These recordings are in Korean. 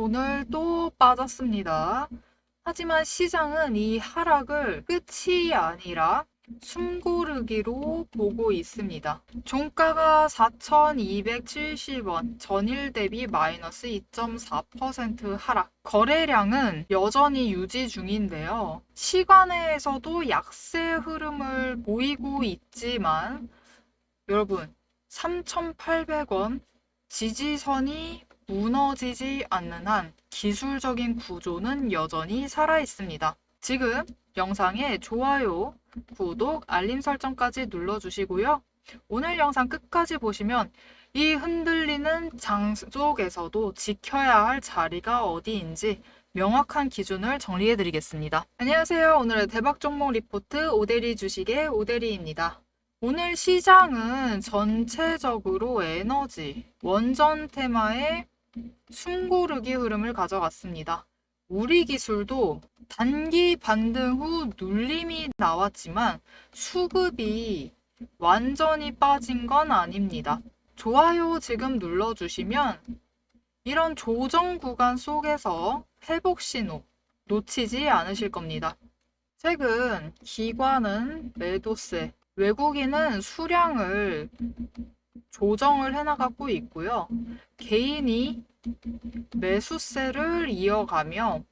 오늘 또 빠졌습니다. 하지만 시장은 이 하락을 끝이 아니라 숨고르기로 보고 있습니다. 종가가 4,270원, 전일 대비 마이너스 2.4% 하락. 거래량은 여전히 유지 중인데요. 시간에서도 약세 흐름을 보이고 있지만 여러분, 3,800원 지지선이 무너지지 않는 한 기술적인 구조는 여전히 살아 있습니다. 지금 영상에 좋아요, 구독, 알림 설정까지 눌러주시고요. 오늘 영상 끝까지 보시면 이 흔들리는 장 속에서도 지켜야 할 자리가 어디인지 명확한 기준을 정리해 드리겠습니다. 안녕하세요. 오늘의 대박 종목 리포트 오대리 주식의 오대리입니다. 오늘 시장은 전체적으로 에너지, 원전 테마의 숨고르기 흐름을 가져갔습니다. 우리 기술도 단기 반등 후 눌림이 나왔지만 수급이 완전히 빠진 건 아닙니다. 좋아요 지금 눌러주시면 이런 조정 구간 속에서 회복 신호 놓치지 않으실 겁니다. 최근 기관은 매도세, 외국인은 수량을 조정을 해나가고 있고요. 개인이 매수세를 이어가며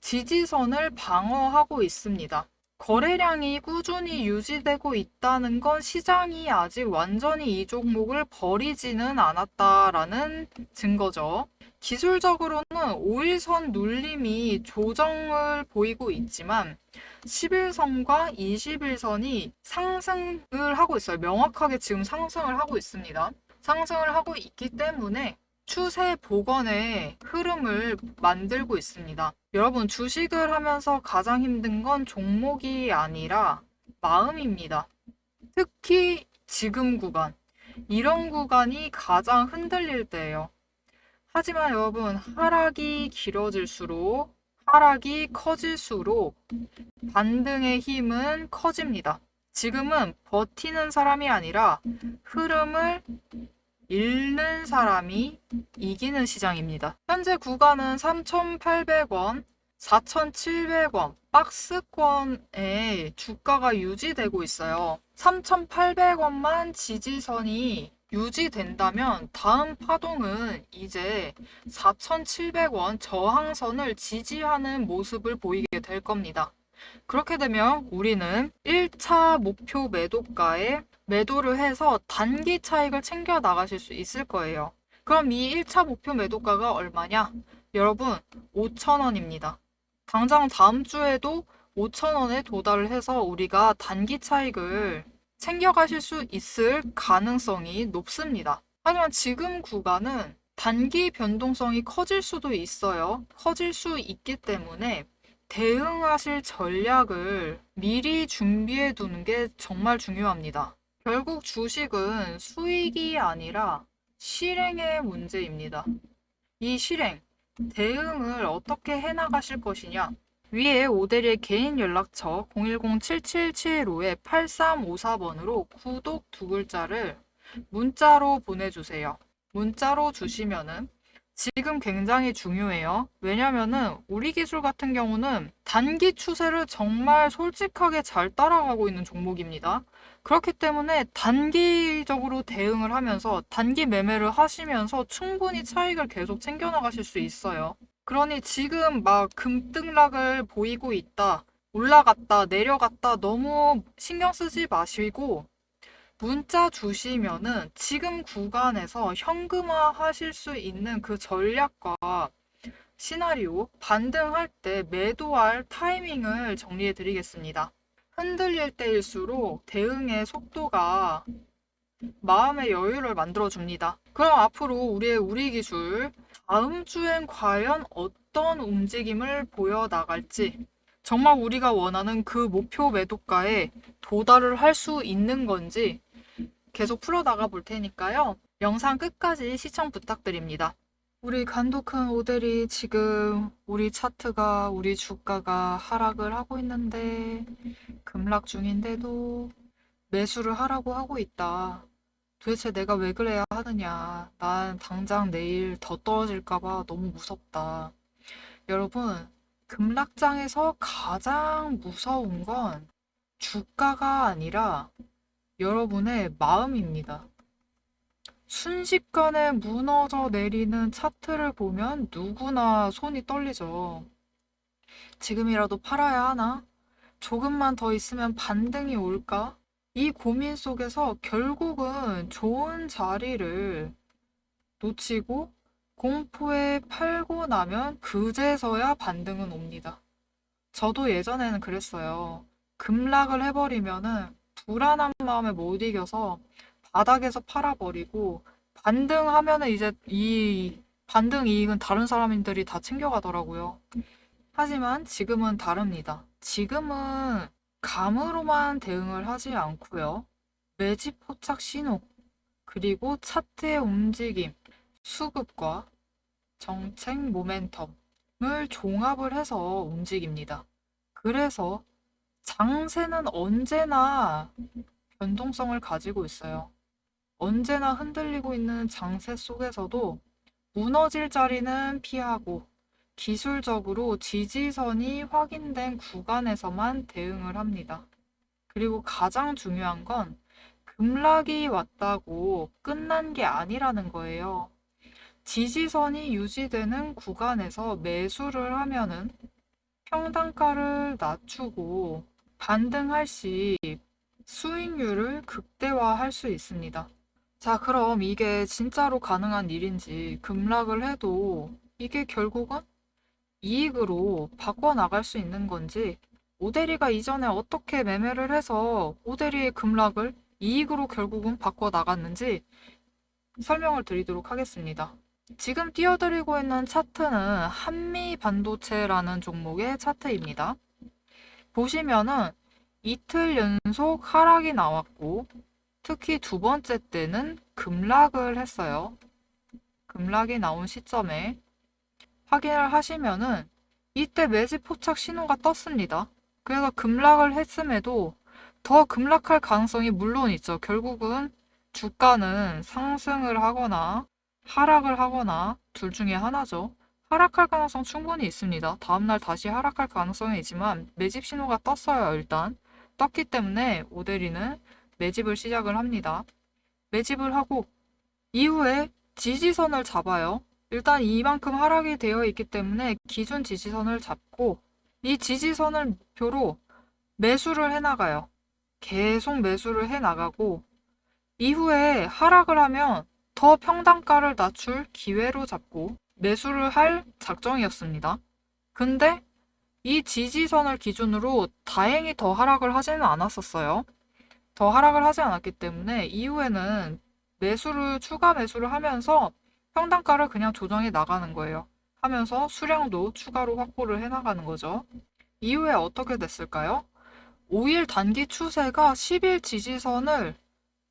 지지선을 방어하고 있습니다. 거래량이 꾸준히 유지되고 있다는 건 시장이 아직 완전히 이 종목을 버리지는 않았다라는 증거죠. 기술적으로는 5일선 눌림이 조정을 보이고 있지만 10일선과 21선이 상승을 하고 있어요. 명확하게 지금 상승을 하고 있습니다. 상승을 하고 있기 때문에 추세 복원의 흐름을 만들고 있습니다. 여러분, 주식을 하면서 가장 힘든 건 종목이 아니라 마음입니다. 특히 지금 구간, 이런 구간이 가장 흔들릴 때예요. 하지만 여러분, 하락이 길어질수록, 하락이 커질수록 반등의 힘은 커집니다. 지금은 버티는 사람이 아니라 흐름을 잃는 사람이 이기는 시장입니다. 현재 구간은 3,800원, 4,700원 박스권에 주가가 유지되고 있어요. 3,800원만 지지선이 유지된다면 다음 파동은 이제 4,700원 저항선을 지지하는 모습을 보이게 될 겁니다. 그렇게 되면 우리는 1차 목표 매도가에 매도를 해서 단기 차익을 챙겨 나가실 수 있을 거예요. 그럼 이 1차 목표 매도가가 얼마냐? 여러분, 5,000원입니다. 당장 다음 주에도 5,000원에 도달을 해서 우리가 단기 차익을 챙겨가실 수 있을 가능성이 높습니다. 하지만 지금 구간은 단기 변동성이 커질 수도 있어요. 커질 수 있기 때문에 대응하실 전략을 미리 준비해 두는 게 정말 중요합니다. 결국 주식은 수익이 아니라 실행의 문제입니다. 이 실행, 대응을 어떻게 해나가실 것이냐? 위에 오대리의 개인 연락처 010-7775-8354번으로 구독 두 글자를 문자로 보내주세요. 문자로 주시면은 지금 굉장히 중요해요. 왜냐면은 우리 기술 같은 경우는 단기 추세를 정말 솔직하게 잘 따라가고 있는 종목입니다. 그렇기 때문에 단기적으로 대응을 하면서 단기 매매를 하시면서 충분히 차익을 계속 챙겨나가실 수 있어요. 그러니 지금 막 금등락을 보이고 있다, 올라갔다, 내려갔다 너무 신경 쓰지 마시고 문자 주시면은 지금 구간에서 현금화 하실 수 있는 그 전략과 시나리오, 반등할 때 매도할 타이밍을 정리해 드리겠습니다. 흔들릴 때일수록 대응의 속도가 마음의 여유를 만들어 줍니다. 그럼 앞으로 우리 기술 다음 주엔 과연 어떤 움직임을 보여나갈지, 정말 우리가 원하는 그 목표 매도가에 도달을 할 수 있는 건지 계속 풀어나가 볼 테니까요. 영상 끝까지 시청 부탁드립니다. 우리 간도 큰 오델이 지금 우리 차트가, 우리 주가가 하락을 하고 있는데 급락 중인데도 매수를 하라고 하고 있다. 도대체 내가 왜 그래야 하느냐. 난 당장 내일 더 떨어질까 봐 너무 무섭다. 여러분, 급락장에서 가장 무서운 건 주가가 아니라 여러분의 마음입니다. 순식간에 무너져 내리는 차트를 보면 누구나 손이 떨리죠. 지금이라도 팔아야 하나? 조금만 더 있으면 반등이 올까? 이 고민 속에서 결국은 좋은 자리를 놓치고 공포에 팔고 나면 그제서야 반등은 옵니다. 저도 예전에는 그랬어요. 급락을 해버리면은 불안한 마음에 못 이겨서 바닥에서 팔아버리고 반등하면은 이제 이 반등 이익은 다른 사람들이 다 챙겨가더라고요. 하지만 지금은 다릅니다. 지금은 감으로만 대응을 하지 않고요. 매집 포착 신호, 그리고 차트의 움직임, 수급과 정책 모멘텀을 종합을 해서 움직입니다. 그래서 장세는 언제나 변동성을 가지고 있어요. 언제나 흔들리고 있는 장세 속에서도 무너질 자리는 피하고 기술적으로 지지선이 확인된 구간에서만 대응을 합니다. 그리고 가장 중요한 건 급락이 왔다고 끝난 게 아니라는 거예요. 지지선이 유지되는 구간에서 매수를 하면은 평단가를 낮추고 반등할 시 수익률을 극대화할 수 있습니다. 자, 그럼 이게 진짜로 가능한 일인지 급락을 해도 이게 결국은 이익으로 바꿔나갈 수 있는 건지 오대리가 이전에 어떻게 매매를 해서 오대리의 급락을 이익으로 결국은 바꿔나갔는지 설명을 드리도록 하겠습니다. 지금 띄워드리고 있는 차트는 한미반도체라는 종목의 차트입니다. 보시면은 이틀 연속 하락이 나왔고 특히 두 번째 때는 급락을 했어요. 급락이 나온 시점에 확인을 하시면은 이때 매집 포착 신호가 떴습니다. 그래서 급락을 했음에도 더 급락할 가능성이 물론 있죠. 결국은 주가는 상승을 하거나 하락을 하거나 둘 중에 하나죠. 하락할 가능성 충분히 있습니다. 다음날 다시 하락할 가능성이 있지만 매집 신호가 떴어요. 일단 떴기 때문에 오데리는 매집을 시작을 합니다. 매집을 하고 이후에 지지선을 잡아요. 일단 이만큼 하락이 되어 있기 때문에 기준 지지선을 잡고 이 지지선을 목표로 매수를 해나가요. 계속 매수를 해나가고 이후에 하락을 하면 더 평단가를 낮출 기회로 잡고 매수를 할 작정이었습니다. 근데 이 지지선을 기준으로 다행히 더 하락을 하지는 않았었어요. 더 하락을 하지 않았기 때문에 이후에는 추가 매수를 하면서 평단가를 그냥 조정해 나가는 거예요. 하면서 수량도 추가로 확보를 해 나가는 거죠. 이후에 어떻게 됐을까요? 5일 단기 추세가 10일 지지선을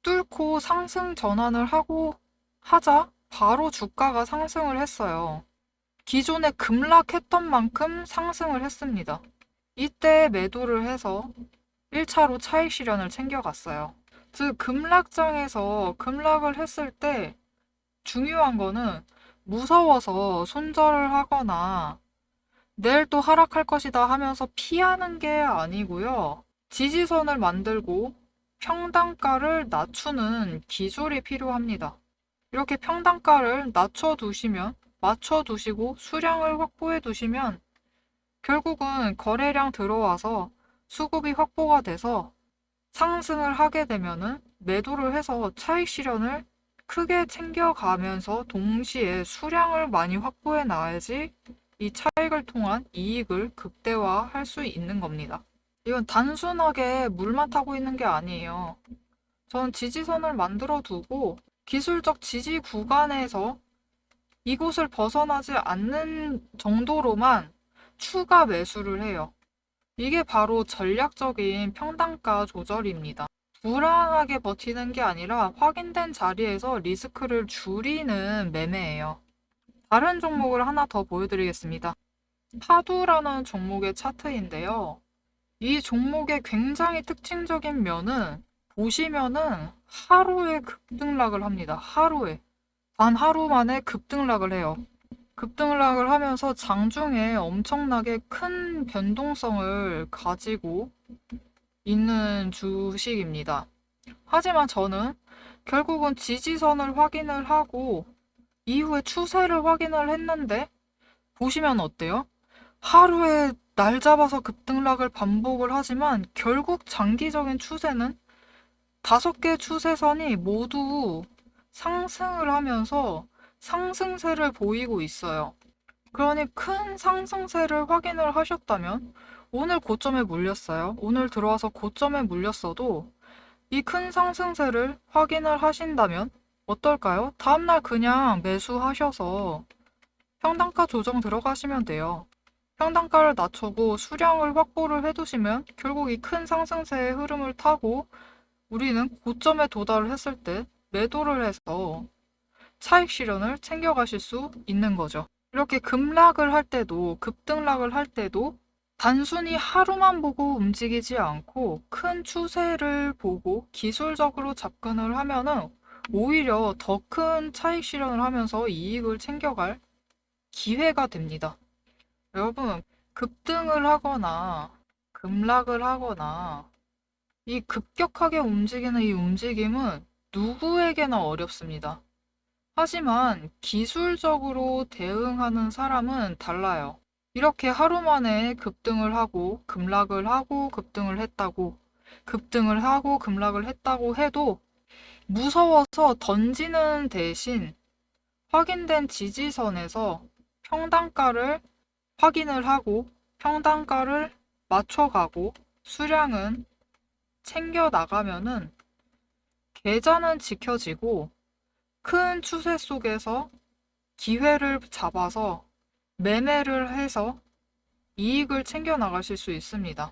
뚫고 상승 전환을 하자 바로 주가가 상승을 했어요. 기존에 급락했던 만큼 상승을 했습니다. 이때 매도를 해서 1차로 차익 실현을 챙겨갔어요. 즉 급락장에서 급락을 했을 때 중요한 거는 무서워서 손절을 하거나 내일 또 하락할 것이다 하면서 피하는 게 아니고요. 지지선을 만들고 평단가를 낮추는 기술이 필요합니다. 이렇게 평단가를 맞춰두시고 수량을 확보해 두시면 결국은 거래량 들어와서 수급이 확보가 돼서 상승을 하게 되면은 매도를 해서 차익 실현을 크게 챙겨가면서 동시에 수량을 많이 확보해 놔야지 이 차익을 통한 이익을 극대화할 수 있는 겁니다. 이건 단순하게 물만 타고 있는 게 아니에요. 전 지지선을 만들어 두고 기술적 지지 구간에서 이곳을 벗어나지 않는 정도로만 추가 매수를 해요. 이게 바로 전략적인 평단가 조절입니다. 불안하게 버티는 게 아니라 확인된 자리에서 리스크를 줄이는 매매예요. 다른 종목을 하나 더 보여드리겠습니다. 파두라는 종목의 차트인데요. 이 종목의 굉장히 특징적인 면은 보시면은 하루에 급등락을 합니다. 하루에. 단 하루 만에 급등락을 해요. 급등락을 하면서 장중에 엄청나게 큰 변동성을 가지고 있는 주식입니다. 하지만 저는 결국은 지지선을 확인을 하고 이후에 추세를 확인을 했는데 보시면 어때요? 하루에 날 잡아서 급등락을 반복을 하지만 결국 장기적인 추세는 5개 추세선이 모두 상승을 하면서 상승세를 보이고 있어요. 그러니 큰 상승세를 확인을 하셨다면 오늘 고점에 물렸어요. 오늘 들어와서 고점에 물렸어도 이 큰 상승세를 확인을 하신다면 어떨까요? 다음날 그냥 매수하셔서 평단가 조정 들어가시면 돼요. 평단가를 낮추고 수량을 확보를 해두시면 결국 이 큰 상승세의 흐름을 타고 우리는 고점에 도달을 했을 때 매도를 해서 차익 실현을 챙겨가실 수 있는 거죠. 이렇게 급락을 할 때도 급등락을 할 때도 단순히 하루만 보고 움직이지 않고 큰 추세를 보고 기술적으로 접근을 하면은 오히려 더 큰 차익 실현을 하면서 이익을 챙겨갈 기회가 됩니다. 여러분, 급등을 하거나 급락을 하거나 이 급격하게 움직이는 이 움직임은 누구에게나 어렵습니다. 하지만 기술적으로 대응하는 사람은 달라요. 이렇게 하루 만에 급등을 하고 급락을 하고 급등을 했다고 급등을 하고 급락을 했다고 해도 무서워서 던지는 대신 확인된 지지선에서 평단가를 확인을 하고 평단가를 맞춰가고 수량은 챙겨 나가면은 계좌는 지켜지고 큰 추세 속에서 기회를 잡아서 매매를 해서 이익을 챙겨 나가실 수 있습니다.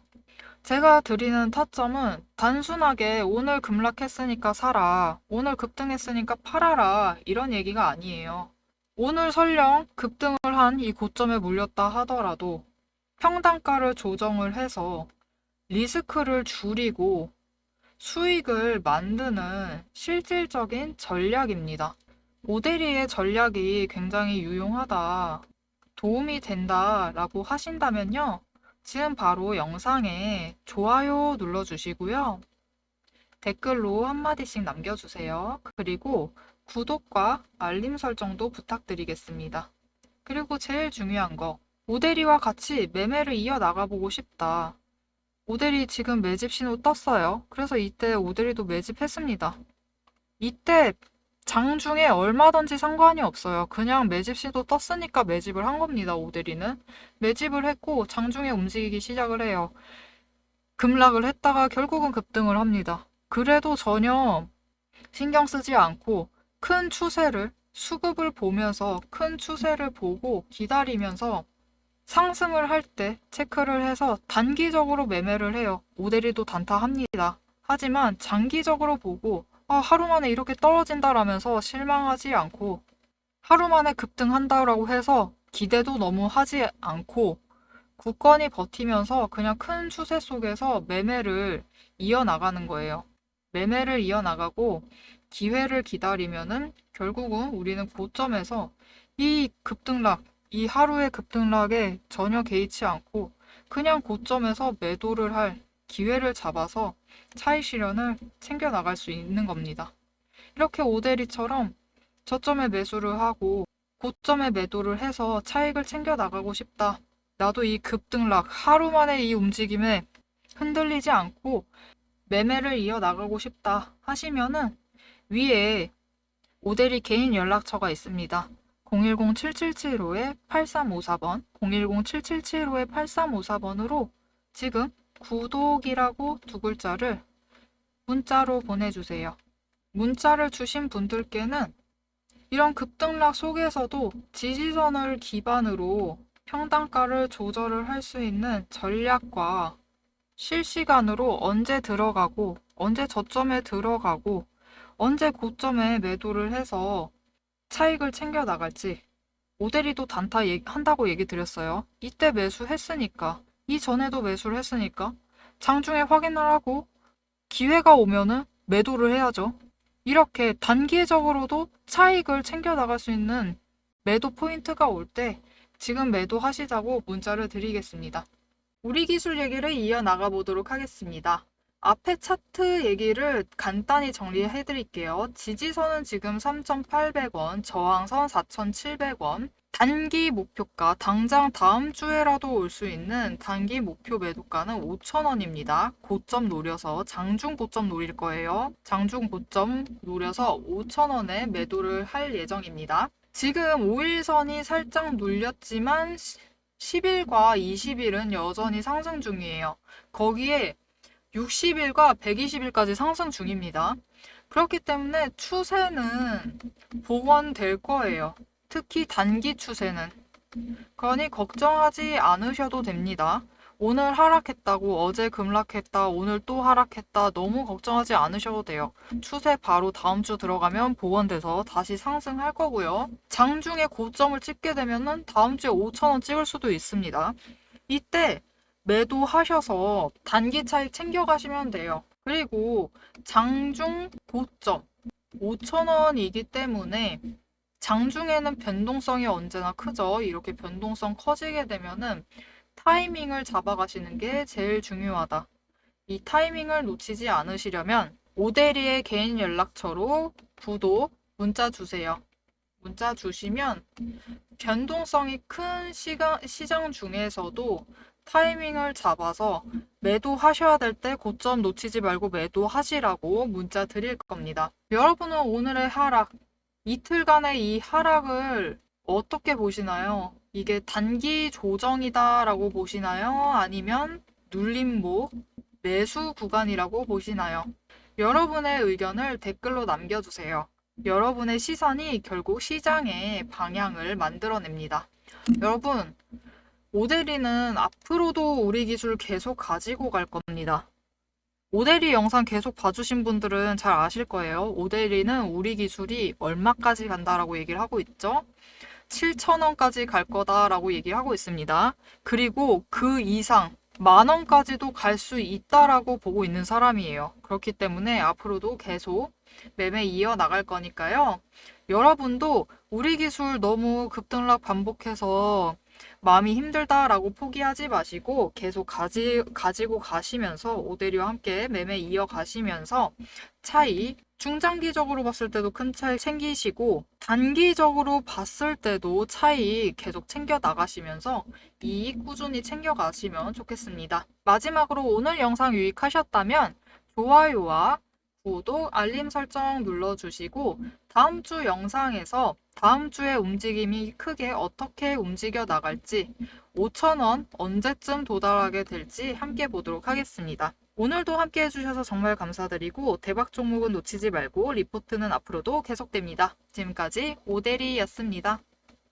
제가 드리는 타점은 단순하게 오늘 급락했으니까 사라, 오늘 급등했으니까 팔아라 이런 얘기가 아니에요. 오늘 설령 급등을 한 이 고점에 물렸다 하더라도 평단가를 조정을 해서 리스크를 줄이고 수익을 만드는 실질적인 전략입니다. 오데리의 전략이 굉장히 유용하다, 도움이 된다라고 하신다면요. 지금 바로 영상에 좋아요 눌러주시고요. 댓글로 한마디씩 남겨주세요. 그리고 구독과 알림 설정도 부탁드리겠습니다. 그리고 제일 중요한 거, 오데리와 같이 매매를 이어나가보고 싶다. 오데리 지금 매집 신호 떴어요. 그래서 이때 오데리도 매집했습니다. 이때 장중에 얼마든지 상관이 없어요. 그냥 매집 신호 떴으니까 매집을 한 겁니다. 오데리는 매집을 했고 장중에 움직이기 시작을 해요. 급락을 했다가 결국은 급등을 합니다. 그래도 전혀 신경 쓰지 않고 큰 추세를 수급을 보면서 큰 추세를 보고 기다리면서 상승을 할 때 체크를 해서 단기적으로 매매를 해요. 오데리도 단타합니다. 하지만 장기적으로 보고 하루 만에 이렇게 떨어진다라면서 실망하지 않고 하루 만에 급등한다라고 해서 기대도 너무 하지 않고 굳건히 버티면서 그냥 큰 추세 속에서 매매를 이어나가는 거예요. 매매를 이어나가고 기회를 기다리면은 결국은 우리는 고점에서 이 급등락, 이 하루의 급등락에 전혀 개의치 않고 그냥 고점에서 매도를 할 기회를 잡아서 차익 실현을 챙겨 나갈 수 있는 겁니다. 이렇게 오데리처럼 저점에 매수를 하고 고점에 매도를 해서 차익을 챙겨 나가고 싶다. 나도 이 급등락, 하루 만에 이 움직임에 흔들리지 않고 매매를 이어나가고 싶다 하시면은 위에 오데리 개인 연락처가 있습니다. 010-7775-8354번, 010-7775-8354번으로 지금 구독이라고 2글자를 문자로 보내주세요. 문자를 주신 분들께는 이런 급등락 속에서도 지지선을 기반으로 평단가를 조절을 할 수 있는 전략과 실시간으로 언제 들어가고 언제 저점에 들어가고 언제 고점에 매도를 해서 차익을 챙겨 나갈지, 오데리도 단타 한다고 얘기 드렸어요. 이때 매수했으니까, 이전에도 매수를 했으니까 장중에 확인을 하고 기회가 오면은 매도를 해야죠. 이렇게 단기적으로도 차익을 챙겨 나갈 수 있는 매도 포인트가 올 때 지금 매도하시자고 문자를 드리겠습니다. 우리 기술 얘기를 이어나가 보도록 하겠습니다. 앞에 차트 얘기를 간단히 정리해 드릴게요. 지지선은 지금 3,800원, 저항선 4,700원, 단기 목표가 당장 다음 주에라도 올 수 있는 단기 목표 매도가는 5,000원입니다. 고점 노려서 장중 고점 노릴 거예요. 장중 고점 노려서 5,000원에 매도를 할 예정입니다. 지금 5일선이 살짝 눌렸지만 10일과 20일은 여전히 상승 중이에요. 거기에 60일과 120일까지 상승 중입니다. 그렇기 때문에 추세는 복원될 거예요. 특히 단기 추세는. 그러니 걱정하지 않으셔도 됩니다. 오늘 하락했다고 어제 급락했다, 오늘 또 하락했다 너무 걱정하지 않으셔도 돼요. 추세 바로 다음 주 들어가면 복원돼서 다시 상승할 거고요. 장중에 고점을 찍게 되면은 다음 주에 5,000원 찍을 수도 있습니다. 이때 매도하셔서 단기 차익 챙겨가시면 돼요. 그리고 장중 고점 5,000원이기 때문에 장중에는 변동성이 언제나 크죠. 이렇게 변동성 커지게 되면은 타이밍을 잡아가시는 게 제일 중요하다. 이 타이밍을 놓치지 않으시려면 오대리의 개인 연락처로 구독, 문자 주세요. 문자 주시면 변동성이 큰 시장 중에서도 타이밍을 잡아서 매도하셔야 될 때 고점 놓치지 말고 매도하시라고 문자 드릴 겁니다. 여러분은 오늘의 하락, 이틀간의 이 하락을 어떻게 보시나요? 이게 단기 조정이다라고 보시나요? 아니면 눌림목, 매수 구간이라고 보시나요? 여러분의 의견을 댓글로 남겨주세요. 여러분의 시선이 결국 시장의 방향을 만들어냅니다. 여러분, 오대리는 앞으로도 우리 기술 계속 가지고 갈 겁니다. 오대리 영상 계속 봐주신 분들은 잘 아실 거예요. 오대리는 우리 기술이 얼마까지 간다라고 얘기를 하고 있죠. 7,000원까지 갈 거다라고 얘기를 하고 있습니다. 그리고 그 이상 10,000원까지도 갈 수 있다라고 보고 있는 사람이에요. 그렇기 때문에 앞으로도 계속 매매 이어나갈 거니까요. 여러분도 우리 기술 너무 급등락 반복해서 마음이 힘들다라고 포기하지 마시고 계속 가지고 가시면서 오대리와 함께 매매 이어가시면서 차익 중장기적으로 봤을 때도 큰 차익 챙기시고 단기적으로 봤을 때도 차익 계속 챙겨 나가시면서 이익 꾸준히 챙겨 가시면 좋겠습니다. 마지막으로 오늘 영상 유익하셨다면 좋아요와 구독, 알림 설정 눌러주시고 다음 주 영상에서 다음 주의 움직임이 크게 어떻게 움직여 나갈지 5,000원 언제쯤 도달하게 될지 함께 보도록 하겠습니다. 오늘도 함께 해주셔서 정말 감사드리고 대박 종목은 놓치지 말고 리포트는 앞으로도 계속됩니다. 지금까지 오대리였습니다.